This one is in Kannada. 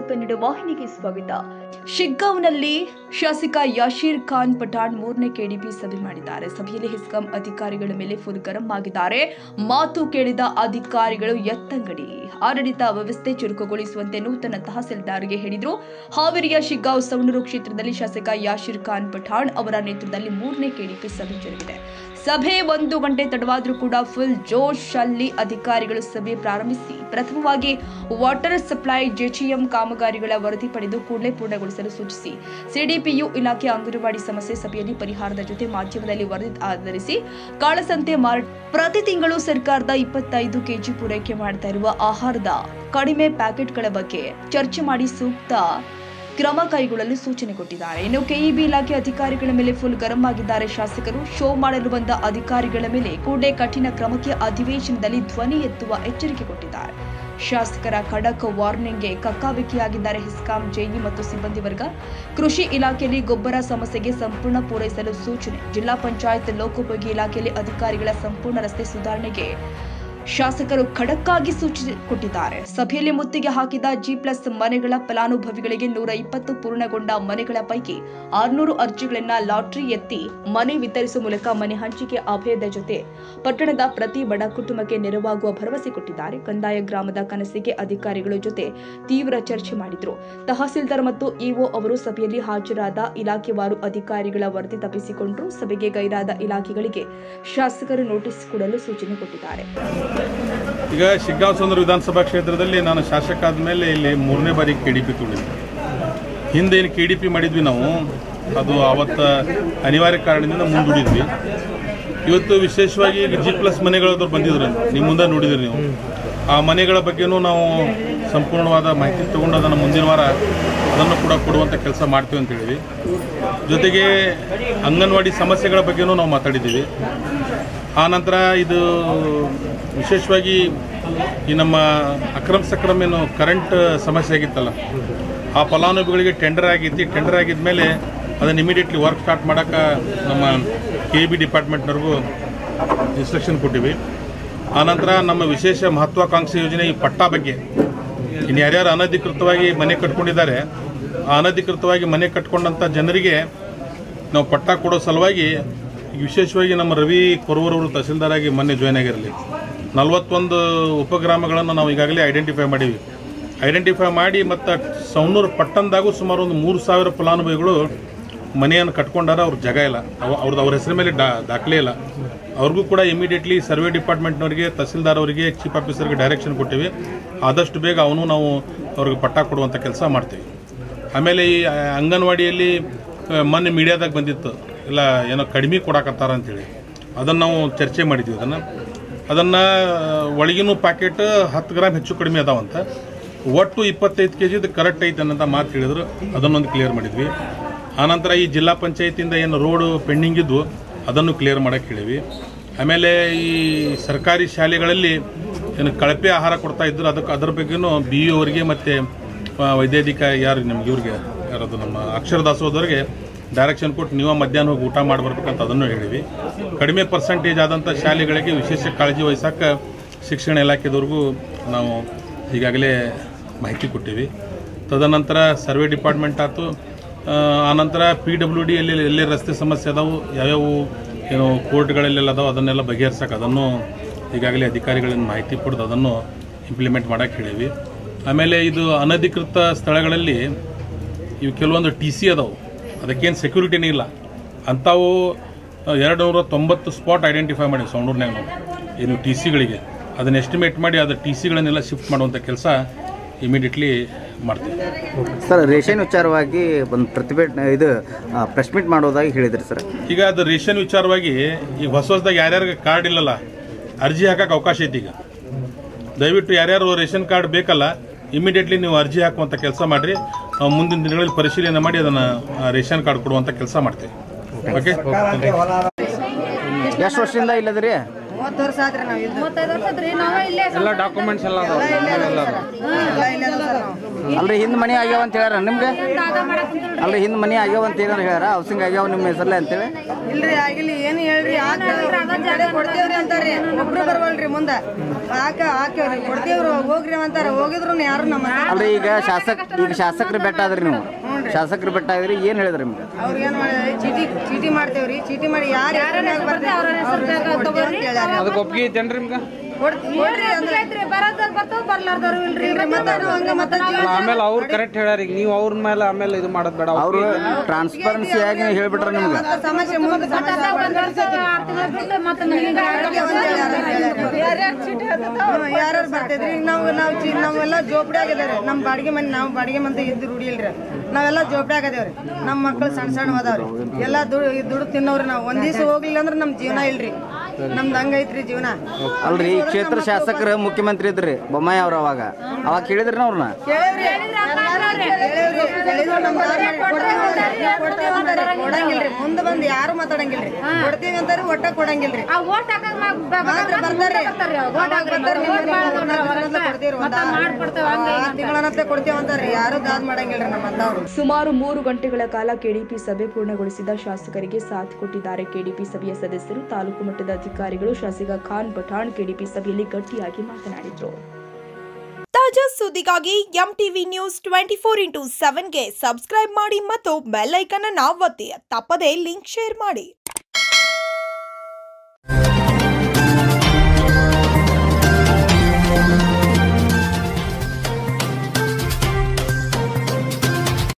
ಕನ್ನಡ ವಾಹಿನಿಗೆ ಸ್ವಾಗತ. ಶಿಗ್ಗಾಂವ್ನಲ್ಲಿ ಶಾಸಕ ಯಾಶೀರ್ ಖಾನ್ ಪಠಾಣ್ 3ನೇ ಕೆಡಿಪಿ ಸಭೆ ಮಾಡಿದ್ದಾರೆ. ಸಭೆಯಲ್ಲಿ ಹೆಸ್ಕಾಂ ಅಧಿಕಾರಿಗಳ ಮೇಲೆ ಫುಲ್ ಗರಂ ಆಗಿದ್ದಾರೆ. ಮಾತು ಕೇಳಿದ ಅಧಿಕಾರಿಗಳು ಎತ್ತಂಗಡಿ. ಆಡಳಿತ ವ್ಯವಸ್ಥೆ ಚುರುಕುಗೊಳಿಸುವಂತೆ ನೂತನ ತಹಸೀಲ್ದಾರ್ಗೆ ಹೇಳಿದ್ರು. ಹಾವೇರಿಯ ಶಿಗ್ಗಾಂವ್ ಸವಣೂರು ಕ್ಷೇತ್ರದಲ್ಲಿ ಶಾಸಕ ಯಾಶೀರ್ ಖಾನ್ ಪಠಾಣ್ ಅವರ ನೇತೃತ್ವದಲ್ಲಿ 3ನೇ ಕೆಡಿಪಿ ಸಭೆ ಜರುಗಿದೆ. ಸಭೆ 1 ಗಂಟೆ ತಡವಾದರೂ ಕೂಡ ಫುಲ್ ಜೋಶ್ ಅಲ್ಲಿ ಅಧಿಕಾರಿಗಳು ಸಭೆ ಪ್ರಾರಂಭಿಸಿ ಪ್ರಥಮವಾಗಿ ವಾಟರ್ ಸಪ್ಲೈ ಜೆಚಿಎಂ ಕಾಮಗಾರಿಗಳ ವರದಿ ಪಡೆದು ಕೂಡಲೇ ಪೂರ್ಣಗೊಳಿಸಲು ಸೂಚಿಸಿ ಸಿಡಿಪಿಯು ಇಲಾಖೆ ಅಂಗನವಾಡಿ ಸಮಸ್ಯೆ ಸಭೆಯಲ್ಲಿ ಪರಿಹಾರದ ಜೊತೆ ಮಾಧ್ಯಮದಲ್ಲಿ ವರದಿ ಆಧರಿಸಿ ಕಾಳಸಂತೆ ಮಾರಾಟ ಪ್ರತಿ ತಿಂಗಳು ಸರ್ಕಾರದ 25 ಕೆಜಿ ಪೂರೈಕೆ ಮಾಡ್ತಾ ಇರುವ ಆಹಾರದ ಕಡಿಮೆ ಪ್ಯಾಕೆಟ್ಗಳ ಬಗ್ಗೆ ಚರ್ಚೆ ಮಾಡಿ ಸೂಕ್ತ ಕ್ರಮ ಕೈಗೊಳ್ಳಲು ಸೂಚನೆ ಕೊಟ್ಟಿದ್ದಾರೆ. ಇನ್ನು ಕೆಇಬಿ ಇಲಾಖೆ ಅಧಿಕಾರಿಗಳ ಮೇಲೆ ಫುಲ್ ಗರಂ ಆಗಿದ್ದಾರೆ ಶಾಸಕರು. ಶೋ ಮಾಡಲು ಬಂದ ಅಧಿಕಾರಿಗಳ ಮೇಲೆ ಕೂಡಲೇ ಕಠಿಣ ಕ್ರಮಕ್ಕೆ ಅಧಿವೇಶನದಲ್ಲಿ ಧ್ವನಿ ಎತ್ತುವ ಎಚ್ಚರಿಕೆ ಕೊಟ್ಟಿದ್ದಾರೆ. ಶಾಸಕರ ಖಡಕ್ ವಾರ್ನಿಂಗ್ಗೆ ಕಕ್ಕಾಬಿಕ್ಕಿಯಾಗಿದ್ದಾರೆ ಹೆಸ್ಕಾಂ ಜೆಇ ಮತ್ತು ಸಿಬ್ಬಂದಿ ವರ್ಗ. ಕೃಷಿ ಇಲಾಖೆಯಲ್ಲಿ ಗೊಬ್ಬರ ಸಮಸ್ಯೆಗೆ ಸಂಪೂರ್ಣ ಪೂರೈಸಲು ಸೂಚನೆ. ಜಿಲ್ಲಾ ಪಂಚಾಯತ್ ಲೋಕೋಪಯೋಗಿ ಇಲಾಖೆಯಲ್ಲಿ ಅಧಿಕಾರಿಗಳ ಸಂಪೂರ್ಣ ರಸ್ತೆ ಸುಧಾರಣೆಗೆ ಶಾಸಕರು ಖಡಕ್ ಆಗಿ ಸೂಚನೆ ಕೊಟ್ಟಿದ್ದಾರೆ. ಸಭೆಯಲ್ಲಿ ಮುತ್ತಿಗೆ ಹಾಕಿದ G+ ಮನೆಗಳ ಫಲಾನುಭವಿಗಳಿಗೆ 120 ಪೂರ್ಣಗೊಂಡ ಮನೆಗಳ ಪೈಕಿ 600 ಅರ್ಜಿಗಳನ್ನ ಲಾಟರಿ ಎತ್ತಿ ಮನೆ ವಿತರಿಸುವ ಮೂಲಕ ಮನೆ ಹಂಚಿಕೆ ಅಭಯದ ಜೊತೆ ಪಟ್ಟಣದ ಪ್ರತಿ ಬಡ ಕುಟುಂಬಕ್ಕೆ ನೆರವಾಗುವ ಭರವಸೆ ಕೊಟ್ಟಿದ್ದಾರೆ. ಕಂದಾಯ ಗ್ರಾಮದ ಕನಸಿಗೆ ಅಧಿಕಾರಿಗಳ ಜೊತೆ ತೀವ್ರ ಚರ್ಚೆ ಮಾಡಿದ್ರು. ತಹಸೀಲ್ದಾರ್ ಮತ್ತು ಇಒ ಅವರು ಸಭೆಯಲ್ಲಿ ಹಾಜರಾದ ಇಲಾಖೆವಾರು ಅಧಿಕಾರಿಗಳ ವರದಿ ತಪ್ಪಿಸಿಕೊಂಡರು. ಸಭೆಗೆ ಗೈರಾದ ಇಲಾಖೆಗಳಿಗೆ ಶಾಸಕರು ನೋಟಿಸ್ ಕೊಡಲು ಸೂಚನೆ ಕೊಟ್ಟಿದ್ದಾರೆ. ಈಗ ಶಿಗ್ಗಾಂವ್ ಸವಣೂರು ವಿಧಾನಸಭಾ ಕ್ಷೇತ್ರದಲ್ಲಿ ನಾನು ಶಾಸಕ ಆದಮೇಲೆ ಇಲ್ಲಿ 3ನೇ ಬಾರಿ ಕೆಡಿಪಿ ತುಳಿದ್ವಿ. ಹಿಂದೆ ಏನು ಕೆಡಿಪಿ ಮಾಡಿದ್ವಿ ನಾವು, ಅದು ಆವತ್ತು ಅನಿವಾರ್ಯ ಕಾರಣದಿಂದ ಮುಂದೂಡಿದ್ವಿ. ಇವತ್ತು ವಿಶೇಷವಾಗಿ G+ ಮನೆಗಳಾದ್ರು ಬಂದಿದ್ರು, ನಿಮ್ಮ ಮುಂದೆ ನೋಡಿದ್ರಿ ನೀವು. ಆ ಮನೆಗಳ ಬಗ್ಗೆನೂ ನಾವು ಸಂಪೂರ್ಣವಾದ ಮಾಹಿತಿ ತಗೊಂಡು ಅದನ್ನು ಮುಂದಿನ ವಾರ ಅದನ್ನು ಕೂಡ ಕೊಡುವಂಥ ಕೆಲಸ ಮಾಡ್ತೀವಿ ಅಂತ ಹೇಳಿದ್ವಿ. ಜೊತೆಗೆ ಅಂಗನವಾಡಿ ಸಮಸ್ಯೆಗಳ ಬಗ್ಗೆನೂ ನಾವು ಮಾತಾಡಿದ್ದೀವಿ. ಆನಂತರ ಇದು ವಿಶೇಷವಾಗಿ ಈ ನಮ್ಮ ಅಕ್ರಮ ಸಕ್ರಮ ಏನು ಕರೆಂಟ್ ಸಮಸ್ಯೆ ಆಗಿತ್ತಲ್ಲ, ಆ ಫಲಾನುಭವಿಗಳಿಗೆ ಟೆಂಡರ್ ಆಗೈತಿ. ಟೆಂಡರ್ ಆಗಿದ್ಮೇಲೆ ಅದನ್ನು ಇಮಿಡಿಯೇಟ್ಲಿ ವರ್ಕ್ ಸ್ಟಾರ್ಟ್ ಮಾಡೋಕ್ಕೆ ನಮ್ಮ ಕೆಇಬಿ ಡಿಪಾರ್ಟ್ಮೆಂಟ್ನವ್ರಿಗೂ ಇನ್ಸ್ಟ್ರಕ್ಷನ್ ಕೊಟ್ಟಿವಿ. ಆನಂತರ ನಮ್ಮ ವಿಶೇಷ ಮಹತ್ವಾಕಾಂಕ್ಷಿ ಯೋಜನೆ ಈ ಪಟ್ಟಾ ಬಗ್ಗೆ, ಇನ್ನು ಯಾರ್ಯಾರು ಅನಧಿಕೃತವಾಗಿ ಮನೆ ಕಟ್ಕೊಂಡಿದ್ದಾರೆ, ಆ ಅನಧಿಕೃತವಾಗಿ ಮನೆ ಕಟ್ಕೊಂಡಂಥ ಜನರಿಗೆ ನಾವು ಪಟ್ಟಾ ಕೊಡೋ ಸಲುವಾಗಿ ವಿಶೇಷವಾಗಿ ನಮ್ಮ ರವಿ ಕೊರವರವರು ತಹಸೀಲ್ದಾರ್ ಆಗಿ ಮೊನ್ನೆ ಜಾಯ್ನ್ ಆಗಿರಲಿ 41 ಉಪಗ್ರಾಮಗಳನ್ನು ನಾವು ಈಗಾಗಲೇ ಐಡೆಂಟಿಫೈ ಮಾಡಿ ಮತ್ತು ಸವಣೂರು ಪಟ್ಟಣದಾಗೂ ಸುಮಾರು ಒಂದು 3000 ಫಲಾನುಭವಿಗಳು ಮನೆಯನ್ನು ಕಟ್ಕೊಂಡಾರ. ಅವ್ರ ಜಾಗ ಇಲ್ಲ, ಅವ್ರ ಹೆಸರ ಮೇಲೆ ದಾಖಲೆ ಇಲ್ಲ. ಅವ್ರಿಗೂ ಕೂಡ ಇಮಿಡಿಯೇಟ್ಲಿ ಸರ್ವೆ ಡಿಪಾರ್ಟ್ಮೆಂಟ್ನವರಿಗೆ, ತಹಸೀಲ್ದಾರ್ ಅವರಿಗೆ, ಚೀಫ್ ಆಫೀಸರ್ಗೆ ಡೈರೆಕ್ಷನ್ ಕೊಟ್ಟಿವಿ. ಆದಷ್ಟು ಬೇಗ ಅವನು ನಾವು ಅವ್ರಿಗೆ ಪಟ್ಟಾ ಕೊಡುವಂಥ ಕೆಲಸ ಮಾಡ್ತೀವಿ. ಆಮೇಲೆ ಈ ಅಂಗನವಾಡಿಯಲ್ಲಿ ಮೊನ್ನೆ ಮೀಡಿಯಾದಾಗ ಬಂದಿತ್ತು, ಇಲ್ಲ ಏನೋ ಕಡಿಮೆ ಕೊಡಕತ್ತಾರ ಅಂತೇಳಿ. ಅದನ್ನು ನಾವು ಚರ್ಚೆ ಮಾಡಿದ್ವಿ. ಅದನ್ನು ಒಳಗಿನೂ ಪ್ಯಾಕೆಟ್ 10 ಗ್ರಾಮ್ ಹೆಚ್ಚು ಕಡಿಮೆ ಅದಾವಂತ, ಒಟ್ಟು 25 kg ಕರೆಕ್ಟ್ ಐತೆ ಅನ್ನೋಂಥ ಮಾತು ಹೇಳಿದ್ರು. ಅದನ್ನೊಂದು ಕ್ಲಿಯರ್ ಮಾಡಿದ್ವಿ. ಆನಂತರ ಈ ಜಿಲ್ಲಾ ಪಂಚಾಯತಿಯಿಂದ ಏನು ರೋಡು ಪೆಂಡಿಂಗ್ ಇದ್ದು ಅದನ್ನು ಕ್ಲಿಯರ್ ಮಾಡೋಕ್ಕೆ ಹೇಳಿವಿ. ಆಮೇಲೆ ಈ ಸರ್ಕಾರಿ ಶಾಲೆಗಳಲ್ಲಿ ಏನು ಕಳಪೆ ಆಹಾರ ಕೊಡ್ತಾ ಇದ್ರು, ಅದರ ಬಗ್ಗೆನೂ BE ಅವರಿಗೆ ಮತ್ತು ವೈದ್ಯಾಧಿಕಾರಿ ಇವ್ರಿಗೆ ಯಾರದು ನಮ್ಮ ಅಕ್ಷರ ದಾಸೋಹದವ್ರಿಗೆ ಡೈರೆಕ್ಷನ್ ಕೊಟ್ಟು ನೀವು ಮಧ್ಯಾಹ್ನ ಹೋಗಿ ಊಟ ಮಾಡಬರ್ಬೇಕಂತ ಅದನ್ನು ಹೇಳಿವಿ. ಕಡಿಮೆ ಪರ್ಸೆಂಟೇಜ್ ಆದಂಥ ಶಾಲೆಗಳಿಗೆ ವಿಶೇಷ ಕಾಳಜಿ ವಹಿಸೋಕೆ ಶಿಕ್ಷಣ ಇಲಾಖೆದವ್ರಿಗೂ ನಾವು ಈಗಾಗಲೇ ಮಾಹಿತಿ ಕೊಟ್ಟಿವಿ. ತದನಂತರ ಸರ್ವೆ ಡಿಪಾರ್ಟ್ಮೆಂಟ್ ಆಯ್ತು. ಆನಂತರ PWD ಎಲ್ಲಿ ರಸ್ತೆ ಸಮಸ್ಯೆ ಅದಾವು, ಯಾವ್ಯಾವ ಏನು ಕೋರ್ಟ್ಗಳಲ್ಲೆಲ್ಲ ಅದಾವೆ, ಅದನ್ನೆಲ್ಲ ಬಗೆಹರಿಸೋಕೆ ಅದನ್ನು ಈಗಾಗಲೇ ಅಧಿಕಾರಿಗಳಿಂದ ಮಾಹಿತಿ ಪಡೆದು ಅದನ್ನು ಇಂಪ್ಲಿಮೆಂಟ್ ಮಾಡೋಕ್ಕೆ ಹೇಳಿವಿ. ಆಮೇಲೆ ಇದು ಅನಧಿಕೃತ ಸ್ಥಳಗಳಲ್ಲಿ ಇವು ಕೆಲವೊಂದು TC ಅದಾವೆ, ಅದಕ್ಕೇನು ಸೆಕ್ಯೂರಿಟಿನೇ ಇಲ್ಲ. ಅಂಥವು 290 ಸ್ಪಾಟ್ ಐಡೆಂಟಿಫೈ ಮಾಡಿ ಸವಣೂರಿನಾಗ ನಾವು ಏನು TCಗಳಿಗೆ ಅದನ್ನು ಎಸ್ಟಿಮೇಟ್ ಮಾಡಿ ಅದು TCಗಳನ್ನೆಲ್ಲ ಶಿಫ್ಟ್ ಮಾಡುವಂಥ ಕೆಲಸ ಇಮಿಡಿಯೇಟ್ಲಿ ಮಾಡ್ತೀವಿ. ಸರ್, ರೇಷನ್ ವಿಚಾರವಾಗಿ ಒಂದು ಪ್ರೆಸ್ ಮೀಟ್ ಮಾಡೋದಾಗಿ ಹೇಳಿದ್ರಿ ಸರ್. ಈಗ ಅದು ರೇಷನ್ ವಿಚಾರವಾಗಿ ಈಗ ಹೊಸದಾಗಿ ಯಾರ್ಯಾರಿಗೆ ಕಾರ್ಡ್ ಇಲ್ಲಲ್ಲ, ಅರ್ಜಿ ಹಾಕಕ್ಕೆ ಅವಕಾಶ ಐತಿ. ಈಗ ದಯವಿಟ್ಟು ಯಾರ್ಯಾರು ರೇಷನ್ ಕಾರ್ಡ್ ಬೇಕಲ್ಲ, ಇಮಿಡಿಯೇಟ್ಲಿ ನೀವು ಅರ್ಜಿ ಹಾಕುವಂಥ ಕೆಲಸ ಮಾಡಿರಿ. ನಾವು ಮುಂದಿನ ದಿನಗಳಲ್ಲಿ ಪರಿಶೀಲನೆ ಮಾಡಿ ಅದನ್ನು ರೇಷನ್ ಕಾರ್ಡ್ ಕೊಡುವಂಥ ಕೆಲಸ ಮಾಡ್ತೀವಿ. ಓಕೆ. ಎಷ್ಟು ವರ್ಷದಿಂದ ಇಲ್ಲದ್ರಿ? 30 ವರ್ಷ ಆತ್ರಿ ನಾವು ಇಲ್ಲಿ 35 ವರ್ಷ ಆತ್ರಿ ನಾವು ಇಲ್ಲೇ ಎಲ್ಲ ಡಾಕ್ಯುಮೆಂಟ್ಸ್ ಎಲ್ಲ ಅದಾವ ಅಲ್ರಿ ಹಿಂದ್ ಮನಿ ಆಗ್ಯಾವ ಅಂತ ಹೇಳ್ಯಾರ ನಿಮ್ಗೆ ಅಲ್ರಿ ಹಿಂದ್ ಮನಿ ಆಗ್ಯಾವ ಅಂತ ಏನಾರ ಹೇಳ್ಯಾರ ಹೌಸಿಂಗ್ ಆಗ್ಯಾವ ನಿಮ್ಮ ಹೆಸರಲ್ಲೇ ಅಂತೇಳಿ ಇಲ್ರಿ ಆಗಿಲ್ಲ ಏನು ಹೇಳ್ರಿ ಕೊಡ್ತೇವ್ರಿ ಅಂತಾರ್ರಿ ಒಬ್ರು ಬರ್ವಲ್ರಿ ಮುಂದ ಹಾಕ್ಯವ್ರಿ ಕೊಡ್ತೇವ್ರಿ ಹೋಗ್ರಿ ಅಂತಾರ ಹೋಗಿದ್ರು ಯಾರು ನಮ್ಮ ಅಲ್ರಿ ಈಗ ಶಾಸಕರು ಬೆಟ್ಟ ಆದ್ರಿ ನೀವು ಶಾಸಕರು ಬೆಟ್ಟ ಆಗಿದ್ರಿ ಏನ್ ಹೇಳಿದ್ರಿ ನಿಮ್ಗೆ ಅವ್ರು ಏನ್ ಮಾಡಿದ್ರಿ ಚೀಟಿ ಮಾಡ್ತೇವ್ರಿ ಚೀಟಿ ಮಾಡಿ ಯಾರು ಅದಕ್ಕೆ ಒಪ್ಪಿಗೆ ಐತೇನ್ರಿ ನಿಮ್ಗೆ ಆಮೇಲೆ ಅವ್ರು ಕರೆಕ್ಟ್ ಹೇಳ್ಯಾರ ಈಗ ನೀವು ಅವ್ರ ಮೇಲೆ ಆಮೇಲೆ ಇದು ಮಾಡೋದ್ ಬೇಡ ಅವರು ಟ್ರಾನ್ಸ್ಪರೆನ್ಸಿ ಆಗಿ ಹೇಳ್ಬಿಟ್ರ ನಿಮ್ಗೆ ಸಮಸ್ಯೆ ಮುಂದೆ ಯಾರು ಬರ್ತಿದ್ರಿ ನಾವೆಲ್ಲ ಜೋಪಡಿ ಆಗಿದ್ದೇವ್ರಿ ನಮ್ಮ ಬಾಡಿಗೆ ಮನೆ ನಾವು ಬಾಡಿಗೆ ಮಂದಿ ಇದ್ದು ರೂಢಿ ಇಲ್ರಿ ನಾವೆಲ್ಲ ಜೋಪಡಿ ಆಗದೇವ್ರಿ ನಮ್ಮ ಮಕ್ಳು ಸಣ್ಣ ಅದಾವ್ರಿ ಎಲ್ಲ ದುಡ್ಡು ತಿನ್ನೋರಿ ನಾವು ಒಂದ್ ದಿವಸ ಹೋಗ್ಲಿಲ್ಲ ಅಂದ್ರೆ ನಮ್ ಜೀವನ ಇಲ್ರಿ ನಮ್ದು ಹಂಗೈತ್ರಿ ಜೀವನ ಅಲ್ರಿ ಈ ಕ್ಷೇತ್ರ ಶಾಸಕರು ಮುಖ್ಯಮಂತ್ರಿ ಇದ್ರಿ ಬೊಮ್ಮಾಯಿ ಅವ್ರ ಅವಾಗ ಕೇಳಿದ್ರಿ ಅವ್ರನ್ನ ಕೊಡಂಗಿಲ್ರಿ ಮುಂದೆ ಬಂದು ಯಾರು ಮಾತಾಡಂಗಿಲ್ರಿ ಕೊಡ್ತೀವಿ ಅಂತಾರಿ ಒಟ್ಟ ಕೊಡಂಗಿಲ್ರಿ ತಿಂಗಳನತ್ತೆ ಕೊಡ್ತೇವೆ ಅಂತಾರ್ರಿ ಯಾರು ದಾದ್ ಮಾಡಂಗಿಲ್ರಿ ನಮ್ಮಂತವ್ರು. ಸುಮಾರು 3 ಗಂಟೆಗಳ ಕಾಲ ಕೆಡಿಪಿ ಸಭೆ ಪೂರ್ಣಗೊಳಿಸಿದ ಶಾಸಕರಿಗೆ ಸಾಥ್ ಕೊಟ್ಟಿದ್ದಾರೆ ಕೆಡಿಪಿ ಸಭೆಯ ಸದಸ್ಯರು ತಾಲೂಕು ಮಟ್ಟದ ಅಧಿಕಾರಿಗಳು ಶಾಸಕ ಖಾನ್ ಪಠಾಣ್ ಕೆಡಿಪಿ ಸಭೆಯಲ್ಲಿ ಗಟ್ಟಿಯಾಗಿ ಮಾತನಾಡಿದರು. ತಾಜಾ ಸುದ್ದಿಗಾಗಿ ಎಂಟಿವಿ ನ್ಯೂಸ್ 24/7ಗೆ ಸಬ್ಸ್ಕ್ರೈಬ್ ಮಾಡಿ ಮತ್ತು ಬೆಲ್ ಐಕಾನ್ ಅನ್ನು ಒತ್ತಿ ತಪ್ಪದೇ ಲಿಂಕ್ ಶೇರ್ ಮಾಡಿ.